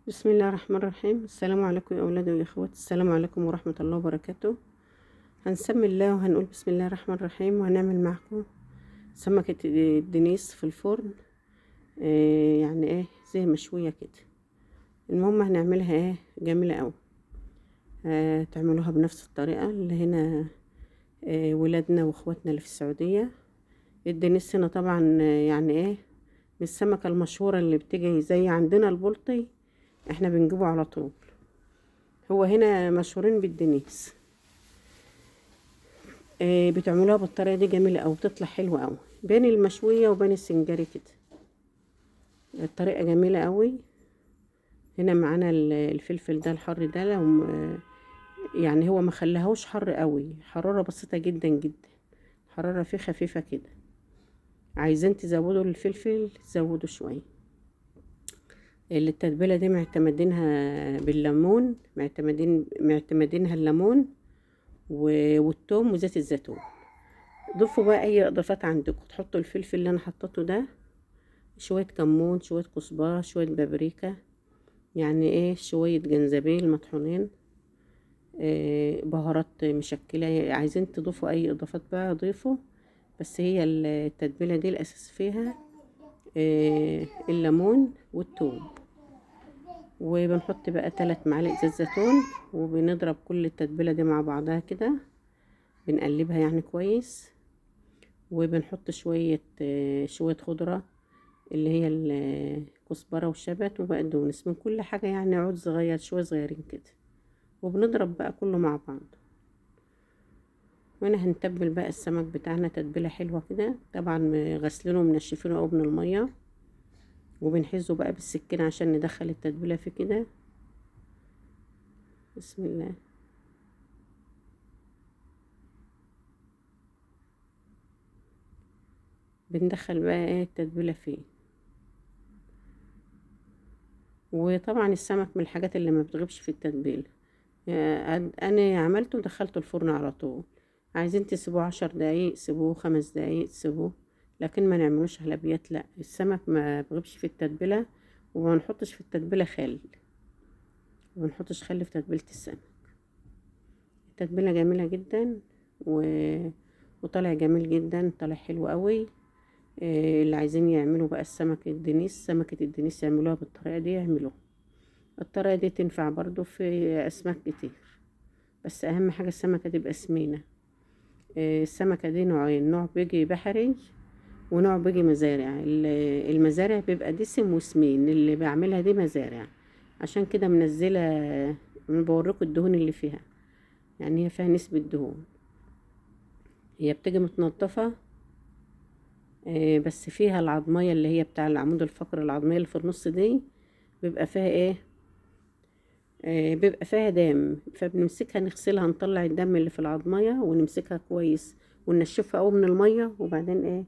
بسم الله الرحمن الرحيم. السلام عليكم يا أولادي ويا أخواتي، السلام عليكم ورحمة الله وبركاته. هنسمي الله وهنقول بسم الله الرحمن الرحيم، وهنعمل معكم سمكة الدنيس في الفرن. يعني ايه زي مشوية كده. المهم هنعملها ايه جميلة أوي. تعملوها بنفس الطريقة اللي هنا. ولادنا واخواتنا اللي في السعودية. الدنيس هنا طبعا يعني ايه من السمكة المشهورة اللي بتيجي زي عندنا البلطي، احنا بنجيبه على طول. هو هنا مشهورين بالدنيس. بتعملوها بالطريقة دي جميلة أوي، بتطلع حلوة أوي بين المشوية وبين السنجاري كده. الطريقة جميلة أوي. هنا معانا الفلفل ده الحر ده، لو يعني هو ما خلاهوش حر قوي، حرارة بسيطة جدا جدا، حرارة فيه خفيفة كده. عايزين تزودوا الفلفل زودوا شوية. التتبيلة دي معتمدينها بالليمون، معتمدينها الليمون والثوم وزيت الزيتون. ضيفوا بقى اي اضافات عندكم، تحطوا الفلفل اللي انا حطيته ده، شوية كمون، شوية كزبرة، شوية بابريكا، يعني ايه شوية جنزبيل مطحونين، بهارات مشكلة. عايزين تضيفوا اي اضافات بقى ضيفوا، بس هي التتبيلة دي الاساس فيها الليمون والثوم. وبنحط بقى 3 معالق زيت زيتون، وبنضرب كل التتبيلة دي مع بعضها كده، بنقلبها يعني كويس. وبنحط شوية خضرة اللي هي الكزبرة والشبت وبقدونس من كل حاجة، يعني عود صغير شوية صغيرين كده. وبنضرب بقى كله مع بعض. وهنا هنتبل بقى السمك بتاعنا تتبيلة حلوة كده، طبعا غسلينه ومنشفينه قوي من المية. وبنحزه بقى بالسكينة عشان ندخل التتبيلة في كده. بسم الله. بندخل بقى ايه التتبيلة فيه. وطبعا السمك من الحاجات اللي ما بتغيبش في التتبيلة. انا عملته ودخلته الفرن على طول. عايزين تسيبوه 10 دقايق سيبوه، 5 دقايق سيبوه، لكن ما نعملوش حلبيات. لا، السمك ما بغيبش في التتبيله. وما نحطش في التتبيله خل، وما نحطش خل في تتبيله السمك. التتبيله جميله جدا و... وطالع جميل جدا، طالع حلو قوي. اللي عايزين يعملوا بقى سمكه الدنيس يعملوها بالطريقه دي يعملوها. الطريقه دي تنفع برضو في اسماك كتير، بس اهم حاجه السمكه تبقى سمينه. السمكة دي نوعين، نوع بيجي بحري ونوع بيجي مزارع. المزارع بيبقى دسم وسمين، اللي بعملها دي مزارع. عشان كده منزلة، بوريكم الدهون اللي فيها، يعني هي فيها نسبة دهون. هي بتيجي متنضفة، بس فيها العظمية اللي هي بتاع العمود الفقري، العظمية اللي في النص دي بيبقى فيها ايه، بيبقى فيها دم. فبنمسكها نغسلها، نطلع الدم اللي في العظمية ونمسكها كويس وننشفها قوي من المية. وبعدين ايه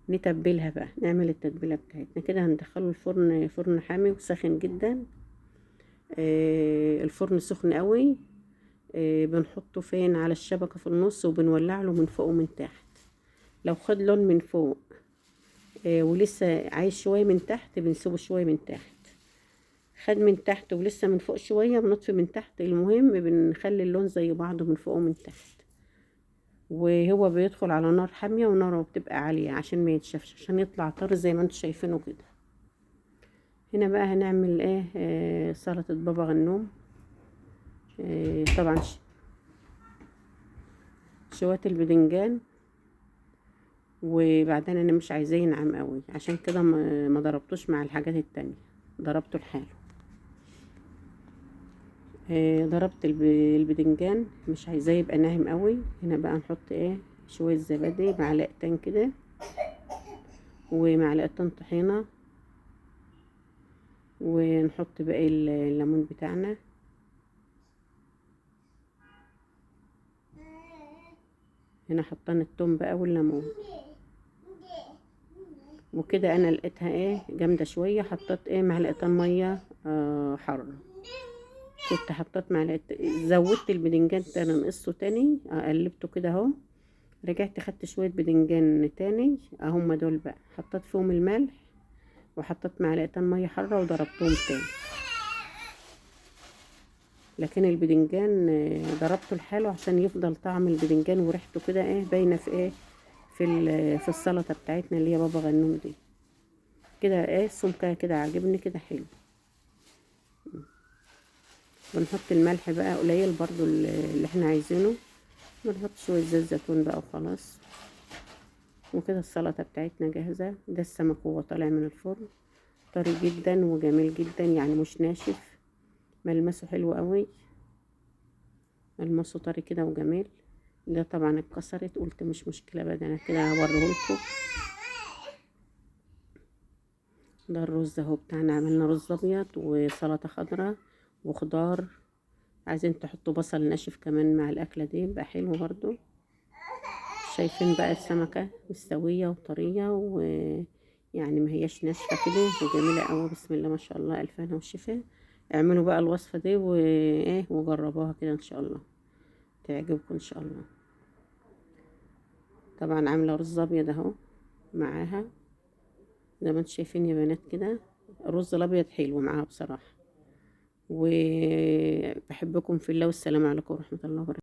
نتبلها بقى، نعمل التتبيله بتاعتنا كده. هندخله الفرن، فرن حامي وساخن جدا. الفرن سخن قوي. بنحطه فين على الشبكه في النص، وبنولع له من فوق ومن تحت. لو خد لون من فوق ولسه عايز شويه من تحت، بنسيبه شويه من تحت. خد من تحت ولسه من فوق شويه، بنطفي من تحت. المهم بنخلي اللون زي بعضه من فوق ومن تحت. وهو بيدخل على نار حاميه، وناره بتبقى عاليه عشان ما يتشافش، عشان يطلع طري زي ما انتم شايفينه كده. هنا بقى هنعمل ايه سلطة بابا غنوم. طبعا شوية البدنجان. وبعدين انا مش عايزاه ينعم قوي، عشان كده ما ضربتوش مع الحاجات التانية، ضربته لحاله. ضربت البدنجان، مش عايزاه يبقى ناعم قوي. هنا بقى نحط ايه شوية زبادي، معلقتين كده، ومعلقتين طحينة. ونحط باقي الليمون بتاعنا. هنا حطينا التوم بقى والليمون. وكده انا لقيتها ايه جامده شويه، حطيت ايه معلقتين ميه حاره. كنت حطيت زودت البدنجان تاني، نقصه تاني، قلبته كده اهو. رجعت خدت شويه بدنجان تاني اهم دول بقى، حطيت فيهم الملح، وحطيت معلقتين ميه حاره وضربتهم تاني. لكن البدنجان ضربته لحاله عشان يفضل طعم البدنجان وريحته كده ايه باينه في ايه في السلطه بتاعتنا اللي هي بابا غنوم دي. كده ايه سمكها كده عاجبني كده حلو. بنحط الملح بقى قليل برضو اللي احنا عايزينه، بنحط شويه زيت زيتون بقى وخلاص. وكده السلطه بتاعتنا جاهزه. ده السمك وهو طالع من الفرن طري جدا وجميل جدا، يعني مش ناشف، ملمسه حلو قوي، ملمسه طري كده وجميل. ده طبعا اتكسرت، قلت مش مشكله بقى، ده انا كده هوريهولكم. ده الرز اهو بتاعنا، عملنا رز ابيض وسلطه خضراء وخضار. عايزين تحطوا بصل ناشف كمان مع الاكله دي يبقى حلو برضو. شايفين بقى السمكه مستويه وطريه ويعني ما هياش ناشفه كده وجميله قوي. بسم الله ما شاء الله، الف هنا والشفا. اعملوا بقى الوصفه دي وايه وجربوها كده ان شاء الله تعجبكم ان شاء الله. طبعا عامله رز ابيض اهو معاها زي ما انتم شايفين يا بنات كده. الرز الابيض حلو معاها بصراحه. وبحبكم في الله، والسلام عليكم ورحمه الله وبركاته.